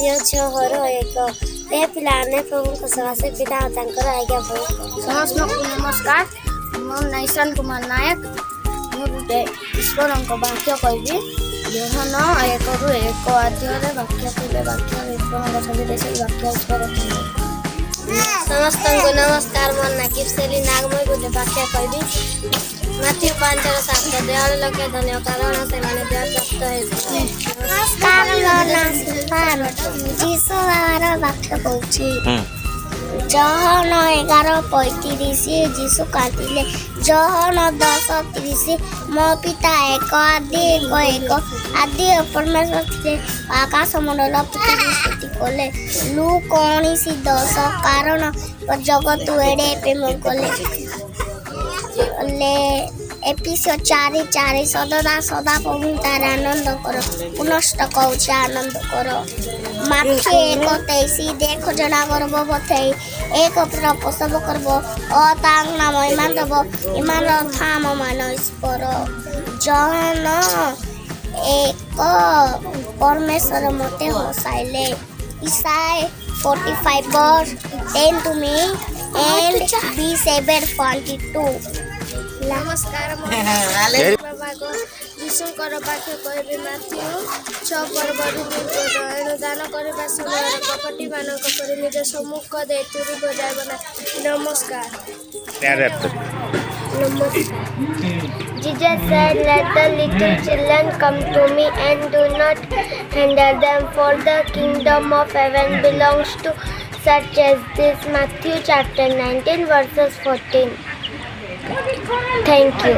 ଝିଅ ଛଅ ଘର ଏକ ଏ ପିଲାମାନେ ପ୍ରଭୁଙ୍କ ସକାଶେ ପିତା ଓ ତାଙ୍କର ଆଜ୍ଞା ବହୁତ ସମସ୍ତଙ୍କୁ ନମସ୍କାର। ମୋ ନାଁ ଈଶାନ କୁମାର ନାୟକ। ମୁଁ ଗୋଟେ ଈଶ୍ୱରଙ୍କ ବାକ୍ୟ କହିବି। ଯୋହନ 1:1 ଅଧ୍ୟାୟରେ ବାକ୍ୟ ଥିଲେ ବାକ୍ୟ ଈଶ୍ୱରଙ୍କ ଛବିରେ ସେଇ ବାକ୍ୟ ଈଶ୍ୱର ଥିଲେ। ସମସ୍ତଙ୍କୁ ନମସ୍କାର। ମୋ ନାଁ କିପସେଲି ନାଗ। ମୁଁ ଗୋଟେ ବାକ୍ୟ କହିବି। ମାଥ୍ୟୁ 5:7 ଦେହର ଲୋକେ ଧନ୍ୟ କାରଣ ସେମାନେ ଦେହ ପ୍ରାପ୍ତ ହେଇଥିଲେ। ନମସ୍କାର। ମୋ ନାଁ ସୁଫାନ। ଯୀଶୁ ବାବାର ବାକ୍ୟ କହୁଛି। ଜହନ 11:35 ଯୀଶୁ କାନ୍ଦିଲେ। ଜହନ 10:30 ମୋ ପିତା ଏକ ଆଦି ପରମେଶ୍ୱର ଥିଲେ। ଆକାଶ ମଣ୍ଡଳ ପୃଥିବୀ ସୃଷ୍ଟି କଲେ। ଲୁକ 19:10 କାରଣ ଜଗତ ଏଡ଼େ ପ୍ରେମ କଲେ। ଏଫେସୀୟ 4:4 ସଦା ପ୍ରଭୁ ତାର ଆନନ୍ଦ କର। ପୁନଶ୍ଚ କହୁଛି ଆନନ୍ଦ କର। ମାଥ୍ୟୁ 1:23 ଦେଖ ଜଣା ଗର୍ଭବତୀ ହେଇ ଏକ ପୁତ୍ର ପ୍ରସବ କରିବ ଓ ତାଙ୍କ ନାମ ଇମାନ ଦେବ। ଇମାନର ଅର୍ଥ ଆମ ମାନ ଈଶ୍ୱର। ଜହନ 1 ପରମେଶ୍ୱର ମୋତେ ହସାଇଲେ। Isaiah 45:10 to me and B7:22। ନମସ୍କାର। ମୋ ଭାଗ ଯୀଶୁଙ୍କର ବାକ୍ୟ କହିବି। ମାଥ୍ୟୁ 6:2 ଏଣୁ ଦାନ କରିବା ସମୟରେ କପଟିମାନଙ୍କ ପରି ନିଜ ସମ୍ମୁଖ ଦେଇ ତୁରୀ ବଜାଇବ ନାହିଁ। ନମସ୍କାର। Jesus said, "Let the little children come to me and do not hinder them, for the kingdom of heaven belongs to such as this." Matthew chapter 19 verses 14. Thank you.